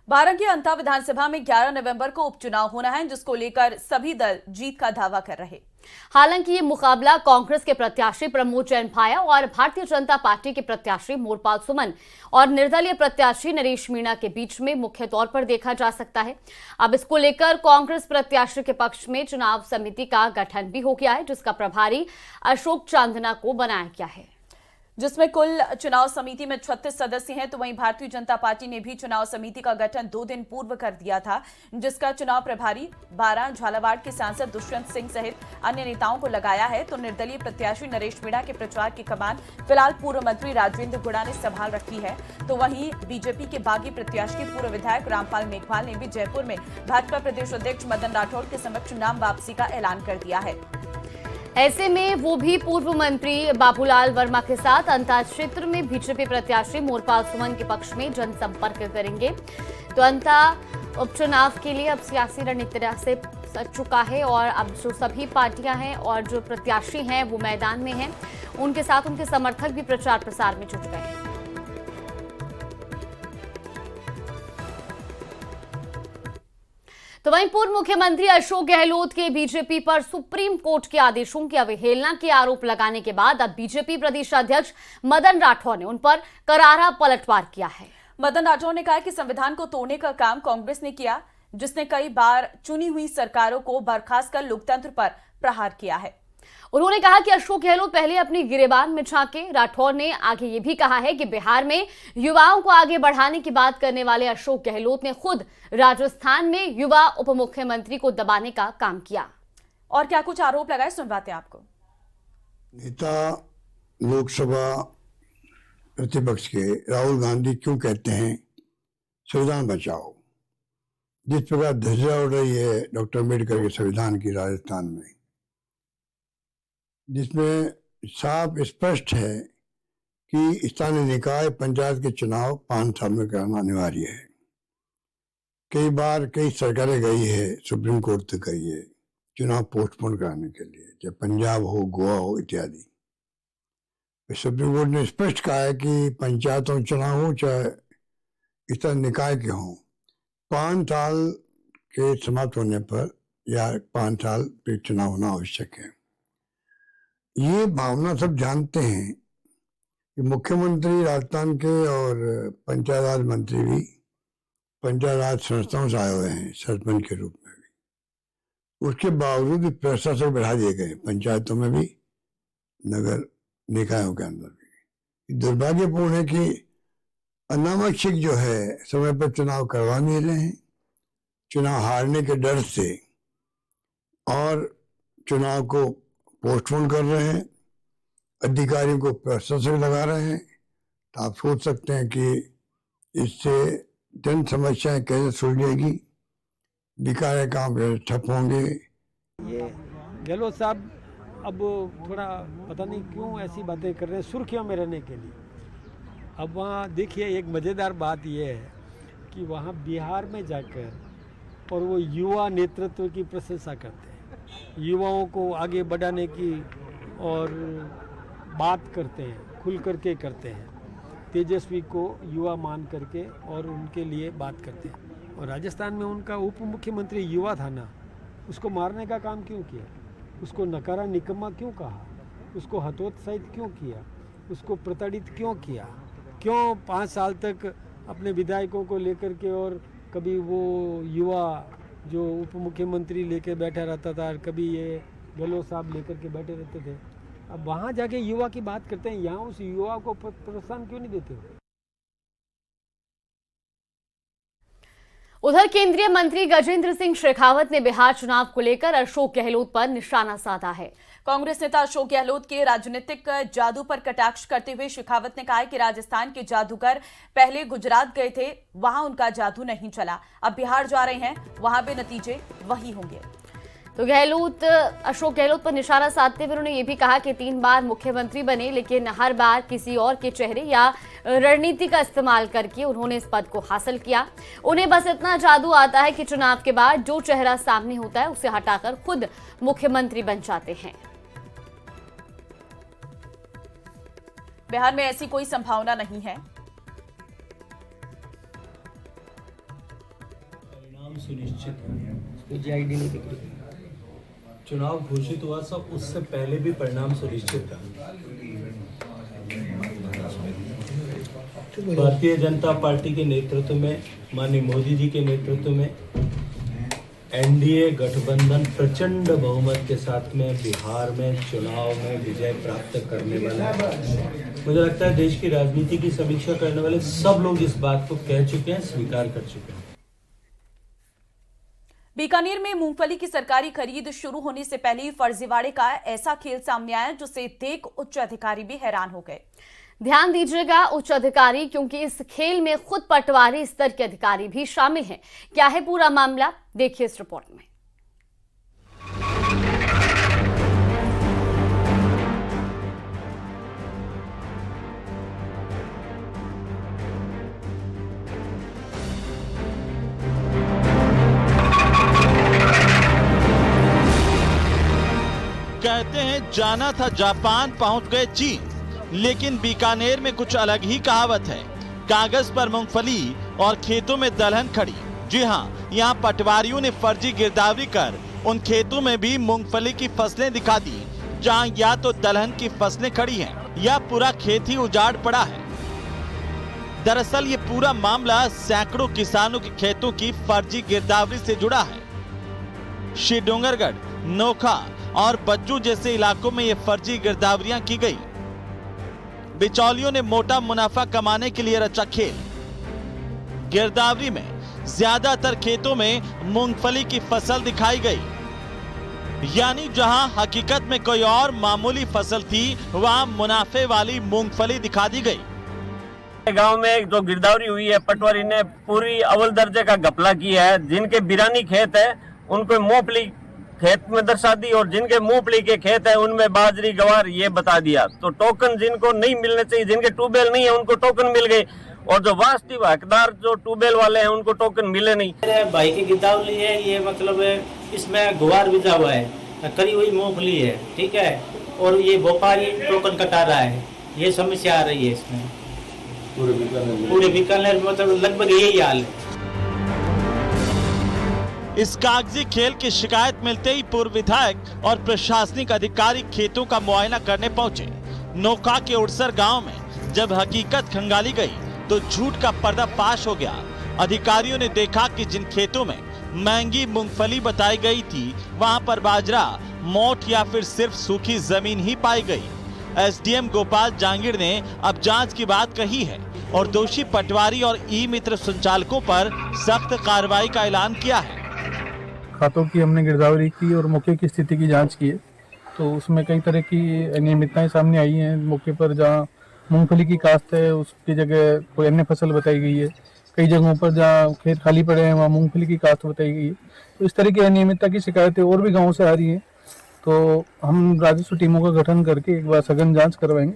बारां अंता विधानसभा में 11 नवंबर को उपचुनाव होना है, जिसको लेकर सभी दल जीत का दावा कर रहे। हालांकि ये मुकाबला कांग्रेस के प्रत्याशी प्रमोद जैन भाया और भारतीय जनता पार्टी के प्रत्याशी मोरपाल सुमन और निर्दलीय प्रत्याशी नरेश मीणा के बीच में मुख्य तौर पर देखा जा सकता है। अब इसको लेकर कांग्रेस प्रत्याशी के पक्ष में चुनाव समिति का गठन भी हो गया है, जिसका प्रभारी अशोक चांदना को बनाया गया है, जिसमें कुल चुनाव समिति में 36 सदस्य हैं। तो वहीं भारतीय जनता पार्टी ने भी चुनाव समिति का गठन 2 दिन पूर्व कर दिया था, जिसका चुनाव प्रभारी बारां झालावाड़ के सांसद दुष्यंत सिंह सहित अन्य नेताओं को लगाया है। तो निर्दलीय प्रत्याशी नरेश मीणा के प्रचार की कमान फिलहाल पूर्व मंत्री राजेंद्र गुड़ा ने संभाल रखी है। तो वहीं बीजेपी के बागी प्रत्याशी पूर्व विधायक रामपाल मेघवाल ने भी जयपुर में भाजपा प्रदेश अध्यक्ष मदन राठौड़ के समक्ष नाम वापसी का ऐलान कर दिया है। ऐसे में वो भी पूर्व मंत्री बाबूलाल वर्मा के साथ अंता क्षेत्र में बीजेपी प्रत्याशी मोरपाल सुमन के पक्ष में जनसंपर्क करेंगे। तो अंता उपचुनाव के लिए अब सियासी रणनीति से सज चुका है और अब जो सभी पार्टियां हैं और जो प्रत्याशी हैं वो मैदान में हैं, उनके साथ उनके समर्थक भी प्रचार प्रसार में जुट गए हैं। तो वहीं पूर्व मुख्यमंत्री अशोक गहलोत के बीजेपी पर सुप्रीम कोर्ट के आदेशों की अवहेलना के आरोप लगाने के बाद अब बीजेपी प्रदेश अध्यक्ष मदन राठौर ने उन पर करारा पलटवार किया है। मदन राठौर ने कहा कि संविधान को तोड़ने का काम कांग्रेस ने किया, जिसने कई बार चुनी हुई सरकारों को बर्खास्त कर लोकतंत्र पर प्रहार किया है। उन्होंने कहा कि अशोक गहलोत पहले अपनी गिरेबान में झांके। राठौर ने आगे ये भी कहा है कि बिहार में युवाओं को आगे बढ़ाने की बात करने वाले अशोक गहलोत ने खुद राजस्थान में युवा उप मुख्यमंत्री को दबाने का काम किया। और क्या कुछ आरोप लगाए, सुनवाते हैं आपको। नेता लोकसभा प्रतिपक्ष के राहुल गांधी क्यों कहते हैं संविधान बचाओ, जिस प्रकार ध्वजा उड़ रही है डॉक्टर अम्बेडकर के संविधान की राजस्थान में, जिसमें साफ स्पष्ट है कि स्थानीय निकाय पंचायत के चुनाव 5 साल में करना अनिवार्य है। कई बार कई सरकारें गई है, सुप्रीम कोर्ट तक गई है चुनाव पोस्टपोन कराने के लिए, चाहे पंजाब हो, गोवा हो इत्यादि। सुप्रीम कोर्ट ने स्पष्ट कहा है कि पंचायतों के चुनाव हो चाहे स्थानीय निकाय के हों, 5 साल के समाप्त होने पर या 5 साल पे चुनाव होना आवश्यक है। ये भावना सब जानते हैं कि मुख्यमंत्री राजस्थान के और पंचायत राज मंत्री भी पंचायत राज संस्थाओं से आए हुए हैं, सरपंच के रूप में भी। उसके बावजूद भी प्रशासक बढ़ा दिए गए, पंचायतों में भी नगर निकायों के अंदर भी। दुर्भाग्यपूर्ण है कि अनावश्यक जो है समय पर चुनाव करवा नहीं रहे हैं, चुनाव हारने के डर से, और चुनाव को पोस्टपोन कर रहे हैं, अधिकारियों को प्रशासक लगा रहे हैं। तो आप सोच सकते हैं कि इससे जन समस्याएं कैसे सुलझेगी, विकास काम ठप होंगे। ये गहलोत साहब अब थोड़ा पता नहीं क्यों ऐसी बातें कर रहे हैं सुर्खियों में रहने के लिए। अब वहाँ देखिए एक मज़ेदार बात यह है कि वहाँ बिहार में जाकर और वो युवा नेतृत्व की प्रशंसा करते हैं, युवाओं को आगे बढ़ाने की और बात करते हैं, खुल करके करते हैं, तेजस्वी को युवा मान करके और उनके लिए बात करते हैं। और राजस्थान में उनका उप मुख्यमंत्री युवा था ना, उसको मारने का काम क्यों किया, उसको नकारा निकम्मा क्यों कहा, उसको हतोत्साहित क्यों किया, उसको प्रताड़ित क्यों किया, क्यों 5 साल तक अपने विधायकों को लेकर के, और कभी वो युवा जो उप मुख्यमंत्री लेके बैठा रहता था, कभी ये गहलोत साहब लेकर के बैठे रहते थे। अब वहाँ जाके युवा की बात करते हैं, यहाँ उस युवा को प्रोत्साहन क्यों नहीं देते हो? उधर केंद्रीय मंत्री गजेंद्र सिंह शेखावत ने बिहार चुनाव को लेकर अशोक गहलोत पर निशाना साधा है। कांग्रेस नेता अशोक गहलोत के राजनीतिक जादू पर कटाक्ष करते हुए शेखावत ने कहा है कि राजस्थान के जादूगर पहले गुजरात गए थे, वहां उनका जादू नहीं चला, अब बिहार जा रहे हैं, वहां भी नतीजे वही होंगे। तो अशोक गहलोत पर निशाना साधते हुए उन्होंने ये भी कहा कि 3 बार मुख्यमंत्री बने, लेकिन हर बार किसी और के चेहरे या रणनीति का इस्तेमाल करके उन्होंने इस पद को हासिल किया। उन्हें बस इतना जादू आता है कि चुनाव के बाद जो चेहरा सामने होता है उसे हटाकर खुद मुख्यमंत्री बन जाते हैं। बिहार में ऐसी कोई संभावना नहीं है। सुनिश्चित है। मुझे आईडी नहीं दिख रही। चुनाव घोषित हुआ सब उससे पहले भी परिणाम सुनिश्चित था। भारतीय जनता पार्टी के नेतृत्व में, माननीय मोदी जी के नेतृत्व में एनडीए गठबंधन प्रचंड बहुमत के साथ में बिहार में चुनाव में विजय प्राप्त करने वाला है। मुझे लगता है देश की राजनीति की समीक्षा करने वाले सब लोग इस बात को कह चुके हैं, स्वीकार कर चुके हैं। बीकानेर में मूंगफली की सरकारी खरीद शुरू होने से पहले ही फर्जीवाड़े का ऐसा खेल सामने आया जिसे देख उच्च अधिकारी भी हैरान हो गए। ध्यान दीजिएगा उच्च अधिकारी, क्योंकि इस खेल में खुद पटवारी स्तर के अधिकारी भी शामिल हैं। क्या है पूरा मामला, देखिए इस रिपोर्ट में। कहते हैं जाना था जापान पहुंच गए चीन, लेकिन बीकानेर में कुछ अलग ही कहावत है। कागज पर मूंगफली और खेतों में दलहन खड़ी। जी हां, यहां पटवारियों ने फर्जी गिरदावरी कर उन खेतों में भी मूंगफली की फसलें दिखा दी, जहां या तो दलहन की फसलें खड़ी हैं या पूरा खेत ही उजाड़ पड़ा है। दरअसल ये पूरा मामला सैकड़ों किसानों के खेतों की फर्जी गिरदावरी से जुड़ा है। श्री डोंगरगढ़, नोखा और बज्जू जैसे इलाकों में ये फर्जी गिरदावरियां की गई। बिचौलियों ने मोटा मुनाफा कमाने के लिए रचा खेल। गिरदावरी में ज्यादातर खेतों में मूंगफली की फसल दिखाई गई, यानी जहां हकीकत में कोई और मामूली फसल थी, वहां मुनाफे वाली मूंगफली दिखा दी गई। गांव में जो गिरदावरी हुई है, पटवारी ने पूरी अव्वल दर्जे का घपला किया है। जिनके बिरानी खेत है उनको मूंगफली खेत में दर्शा दी, और जिनके मूंगफली के खेत है उनमें बाजरी गवार ये बता दिया। तो टोकन जिनको नहीं मिलने चाहिए, जिनके ट्यूबवेल नहीं है उनको टोकन मिल गए, और जो वास्तविक हकदार जो ट्यूबवेल वाले हैं उनको टोकन मिले नहीं। मेरे भाई की गिरदावरी है, ये मतलब इसमें गुवार बिजा हुआ है, करी हुई मूंगफली है, ठीक है, और ये व्यापारी टोकन कटा रहा है। ये समस्या आ रही है इसमें पूरे बीकानेर में, मतलब लगभग यही हाल है। इस कागजी खेल की शिकायत मिलते ही पूर्व विधायक और प्रशासनिक अधिकारी खेतों का मुआयना करने पहुंचे। नोका के उड़सर गांव में जब हकीकत खंगाली गई तो झूठ का पर्दाफाश हो गया। अधिकारियों ने देखा कि जिन खेतों में महंगी मूंगफली बताई गई थी, वहां पर बाजरा, मोट या फिर सिर्फ सूखी जमीन ही पाई गई। एसडीएम गोपाल जांगीर ने अब जांच की बात कही है और दोषी पटवारी और ई मित्र संचालकों पर सख्त कार्रवाई का ऐलान किया है। खातों की हमने गिरदावरी की और मौके की स्थिति की जांच की है, तो उसमें कई तरह की अनियमितताएं सामने आई हैं। मौके पर जहां मूंगफली की काश्त है उसकी जगह कोई अन्य फसल बताई गई है। कई जगहों पर जहां खेत खाली पड़े हैं वहां मूंगफली की काश्त बताई गई है। तो इस तरह की अनियमितता की शिकायतें और भी गाँव से आ रही हैं, तो हम राजस्व टीमों का गठन करके एक बार सघन जाँच करवाएंगे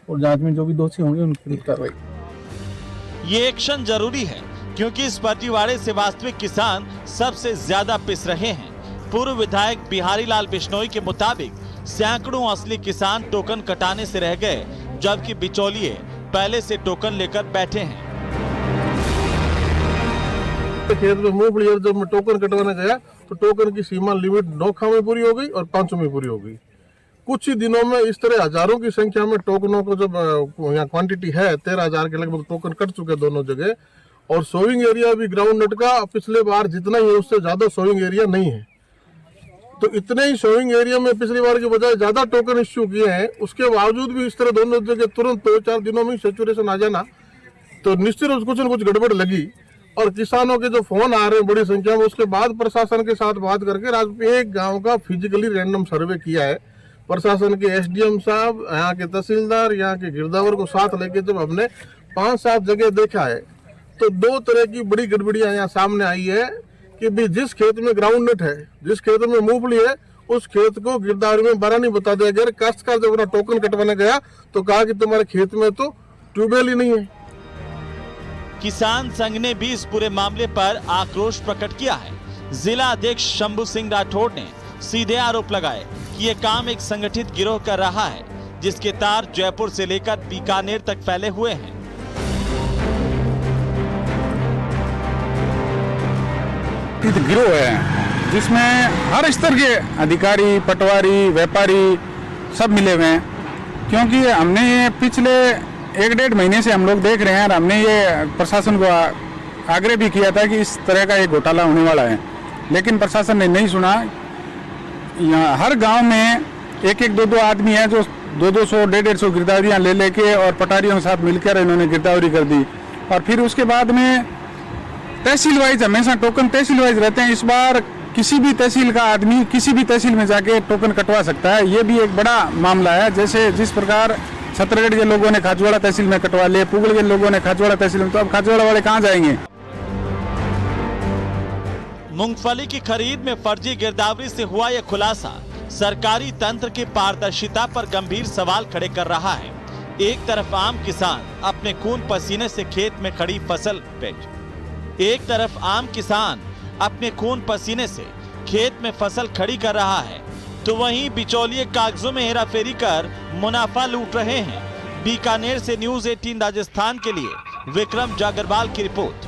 और जाँच में जो भी दोषी होंगे उनके विरुद्ध कार्रवाई। ये एक्शन जरूरी है, क्योंकि इस फर्जीवाड़े से वास्तविक किसान सबसे ज्यादा पिस रहे हैं। पूर्व विधायक बिहारी लाल बिश्नोई के मुताबिक सैकड़ों असली किसान टोकन कटाने से रह गए, जबकि बिचौलिए पहले से टोकन लेकर बैठे हैं। खेत में मूंगफली जब मैं टोकन कटवाने गया तो टोकन की सीमा लिमिट नोखा में पूरी हो गई और 500 में पूरी हो गई। कुछ ही दिनों में इस तरह हजारों की संख्या में टोकनों को जब यहाँ क्वांटिटी है 13,000 के लगभग टोकन कट चुके दोनों जगह, और सोइंग एरिया भी ग्राउंड नट का पिछले बार जितना ही है उससे ज्यादा सोइंग एरिया नहीं है। तो इतने ही सोइंग एरिया में पिछली बार के बजाय ज्यादा टोकन इश्यू किए हैं, उसके बावजूद भी इस तरह दोनों जगह तुरंत 2-4 दिनों में सैचुरेशन आ जाना, तो निश्चित रूप से कुछ न कुछ गड़बड़ लगी। और किसानों के जो फोन आ रहे हैं बड़ी संख्या में, उसके बाद प्रशासन के साथ बात करके एक गाँव का फिजिकली रैंडम सर्वे किया है। प्रशासन के एसडीएम साहब, यहाँ के तहसीलदार, यहाँ के गिरदावर को साथ लेके जब हमने 5-7 जगह देखा है, तो 2 तरह की बड़ी गड़बड़ियां यहाँ सामने आई है कि भी जिस खेत में ग्राउंड नट है, जिस खेत में मूंगफली है, उस खेत को गिरदावरी में बारा नहीं बता दिया गया। काश्तकार जब अपना टोकन कटवाने गया तो कहा कि तुम्हारे खेत में तो ट्यूबवेल ही नहीं है। किसान संघ ने भी इस पूरे मामले पर आक्रोश प्रकट किया है। जिला अध्यक्ष शंभू सिंह राठौड़ ने सीधे आरोप लगाए कि ये काम एक संगठित गिरोह कर रहा है, जिसके तार जयपुर से लेकर बीकानेर तक फैले हुए हैं। व्यवस्थित गिरोह है जिसमें हर स्तर के अधिकारी, पटवारी, व्यापारी सब मिले हुए हैं। क्योंकि हमने ये पिछले 1-1.5 महीने से हम लोग देख रहे हैं और हमने ये प्रशासन को आग्रह भी किया था कि इस तरह का एक घोटाला होने वाला है, लेकिन प्रशासन ने नहीं सुना। यहाँ हर गांव में 1-1, 2-2 आदमी हैं जो 200, 150 गिरदावरियाँ ले लेके और पटारियों के साथ मिलकर इन्होंने गिरदावरी कर दी। और फिर उसके बाद में तहसील वाइज हमेशा टोकन तहसील वाइज रहते हैं। इस बार किसी भी तहसील का आदमी किसी भी तहसील में जाके टोकन कटवा सकता है। ये भी एक बड़ा मामला है। जैसे जिस प्रकार छत्तरगढ़ के लोगों ने खाजवाड़ा तहसील में कटवा लिए, पुगल के लोगों ने खाजवाड़ा तहसील में, तो अब खाजवाड़ा वाले कहाँ जाएंगे? मूंगफली की खरीद में फर्जी गिरदावरी से हुआ यह खुलासा सरकारी तंत्र की पारदर्शिता पर गंभीर सवाल खड़े कर रहा है। एक तरफ आम किसान अपने खून पसीने से खेत में खड़ी फसल एक तरफ आम किसान अपने खून पसीने से खेत में फसल खड़ी कर रहा है, तो वहीं बिचौलिए कागजों में हेराफेरी कर मुनाफा लूट रहे हैं। बीकानेर से न्यूज़ 18 राजस्थान के लिए विक्रम जागरवाल की रिपोर्ट।